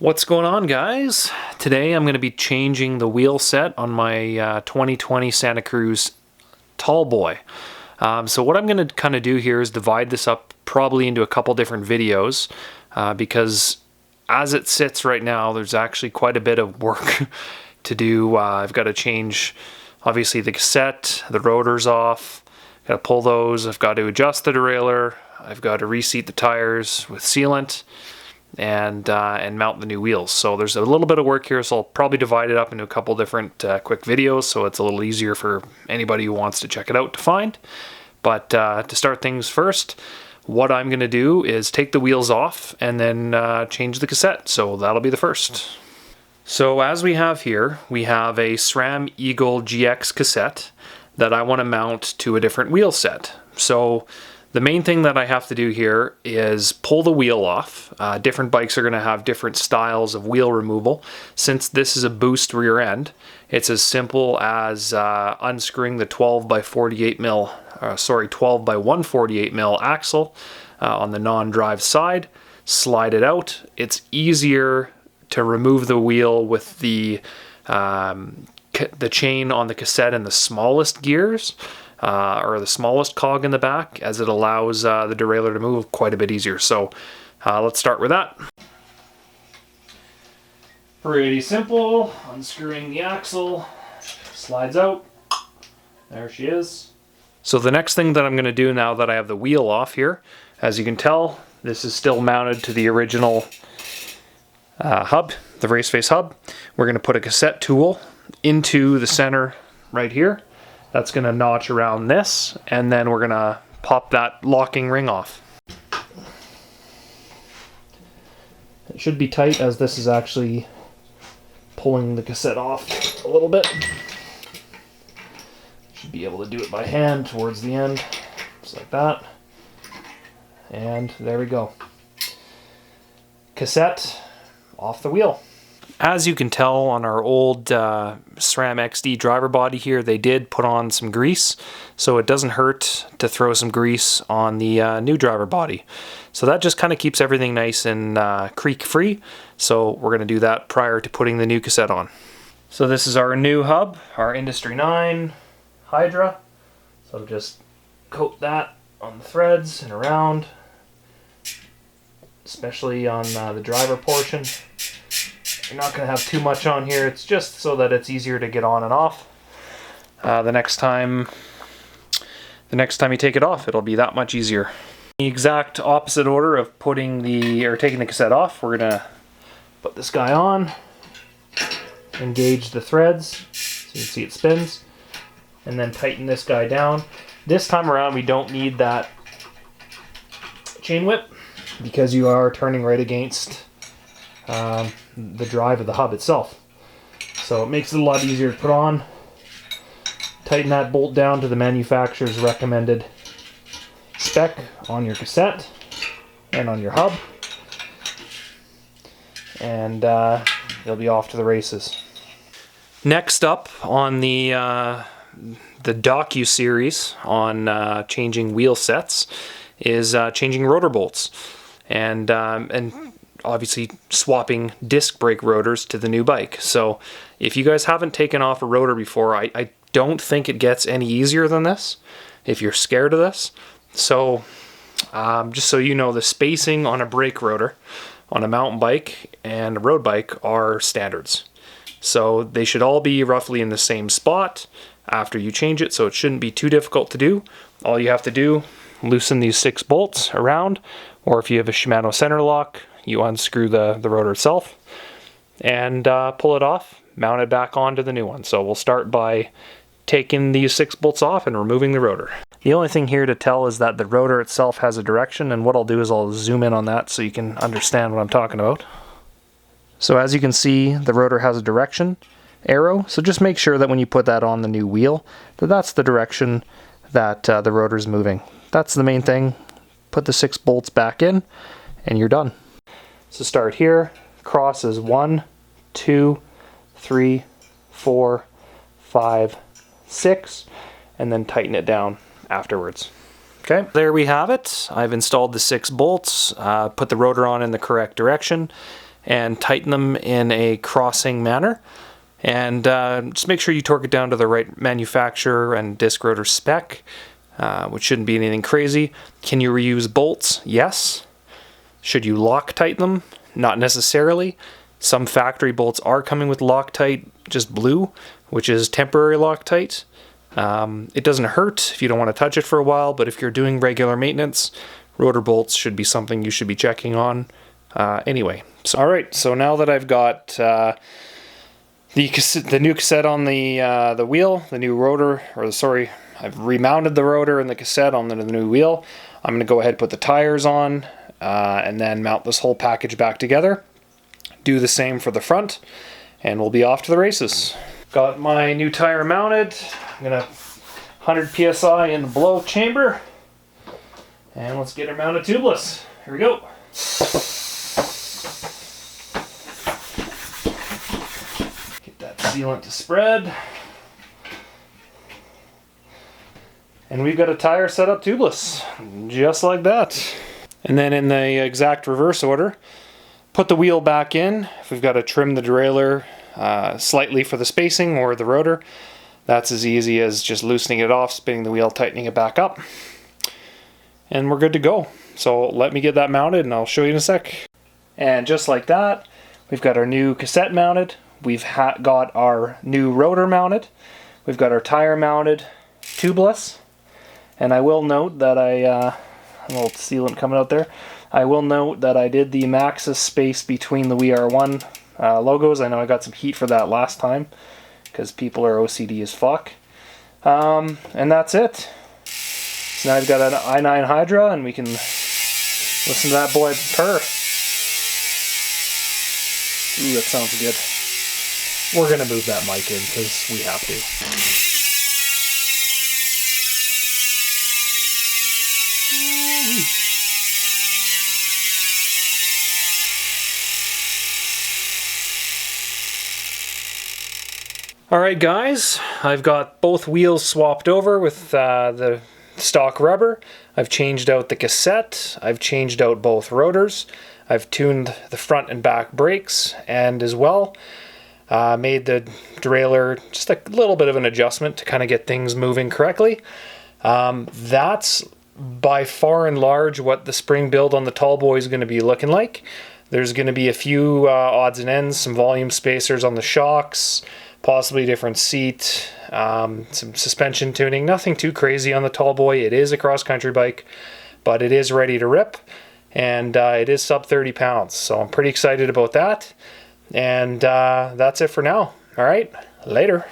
What's going on, guys? Today I'm going to be changing the wheel set on my 2020 Santa Cruz Tallboy. So what I'm going to kind of do here is divide this up probably into a couple different videos because as it sits right now, there's actually quite a bit of work to do. I've got to change, obviously, the cassette, the rotor's off, got to pull those, I've got to adjust the derailleur, I've got to reseat the tires with sealant, and mount the new wheels. So there's a little bit of work here, so I'll probably divide it up into a couple different quick videos so it's a little easier for anybody who wants to check it out to find. But to start things first, what I'm going to do is take the wheels off and then change the cassette. So that'll be the first. So as we have here, we have a SRAM Eagle GX cassette that I want to mount to a different wheel set. So the main thing that I have to do here is pull the wheel off. Different bikes are going to have different styles of wheel removal. Since this is a boost rear end, it's as simple as unscrewing the 12 by 148 mil axle on the non-drive side, slide it out. It's easier to remove the wheel with the chain on the cassette in the smallest gears. Or the smallest cog in the back, as it allows the derailleur to move quite a bit easier. So let's start with that. Pretty simple. Unscrewing the axle, slides out. There she is. So the next thing that I'm going to do now that I have the wheel off here, as you can tell, this is still mounted to the original hub, the race face hub. We're going to put a cassette tool into the center right here. That's going to notch around this, and then we're going to pop that locking ring off. It should be tight, as this is actually pulling the cassette off a little bit. Should be able to do it by hand towards the end, just like that. And there we go. Cassette off the wheel. As you can tell on our old SRAM XD driver body here, they did put on some grease, so it doesn't hurt to throw some grease on the new driver body. So that just kind of keeps everything nice and creak-free, so we're going to do that prior to putting the new cassette on. So this is our new hub, our Industry 9 Hydra. So just coat that on the threads and around, especially on the driver portion. You're not going to have too much on here. It's just so that it's easier to get on and off. The next time you take it off, it'll be that much easier. The exact opposite order of taking the cassette off, we're going to put this guy on, engage the threads, so you can see it spins, and then tighten this guy down. This time around, we don't need that chain whip because you are turning right against the drive of the hub itself. So it makes it a lot easier to put on. Tighten that bolt down to the manufacturer's recommended spec on your cassette and on your hub, and you'll be off to the races. Next up on the docu-series on changing wheel sets is changing rotor bolts and obviously swapping disc brake rotors to the new bike. So if you guys haven't taken off a rotor before, I don't think it gets any easier than this if you're scared of this. So just so you know, the spacing on a brake rotor on a mountain bike and a road bike are standards. So they should all be roughly in the same spot after you change it, so it shouldn't be too difficult to do. All you have to do, loosen these 6 bolts around, or if you have a Shimano center lock, you unscrew the rotor itself and pull it off, mount it back onto the new one. So we'll start by taking these 6 bolts off and removing the rotor. The only thing here to tell is that the rotor itself has a direction, and what I'll do is I'll zoom in on that so you can understand what I'm talking about. So as you can see, the rotor has a direction arrow, so just make sure that when you put that on the new wheel, that's the direction that the rotor is moving. That's the main thing. Put the 6 bolts back in and you're done. So start here, crosses 1, 2, 3, 4, 5, 6, and then tighten it down afterwards. Okay, there we have it. I've installed the 6 bolts, put the rotor on in the correct direction, and tighten them in a crossing manner. And just make sure you torque it down to the right manufacturer and disc rotor spec, which shouldn't be anything crazy. Can you reuse bolts? Yes. Should you Loctite them? Not necessarily. Some factory bolts are coming with Loctite, just blue, which is temporary Loctite. It doesn't hurt if you don't want to touch it for a while, but if you're doing regular maintenance, rotor bolts should be something you should be checking on anyway. So, all right, so now that I've got the new cassette on the wheel, the new rotor, I've remounted the rotor and the cassette on the new wheel. I'm going to go ahead and put the tires on and then mount this whole package back together. Do the same for the front, and we'll be off to the races. Got my new tire mounted. I'm going to 100 PSI in the blow chamber. And let's get her mounted tubeless. Here we go. Get that sealant to spread. And we've got a tire set up tubeless, just like that. And then in the exact reverse order, put the wheel back in. If we've got to trim the derailleur slightly for the spacing or the rotor, that's as easy as just loosening it off, spinning the wheel, tightening it back up. And we're good to go. So let me get that mounted and I'll show you in a sec. And just like that, we've got our new cassette mounted. We've got our new rotor mounted. We've got our tire mounted, tubeless. And I will note that a little sealant coming out there. I will note that I did the Maxxis space between the We Are One logos. I know I got some heat for that last time because people are OCD as fuck. And that's it. So now I've got an i9 Hydra and we can listen to that boy purr. Ooh, that sounds good. We're going to move that mic in because we have to. Alright guys, I've got both wheels swapped over with the stock rubber. I've changed out the cassette, I've changed out both rotors, I've tuned the front and back brakes, and as well made the derailleur just a little bit of an adjustment to kind of get things moving correctly. That's by far and large what the spring build on the Tallboy is going to be looking like. There's going to be a few odds and ends, some volume spacers on the shocks, possibly a different seat, some suspension tuning, nothing too crazy on the Tallboy. It is a cross-country bike, but it is ready to rip, and it is sub 30 pounds, so I'm pretty excited about that. And that's it for now. All right, later.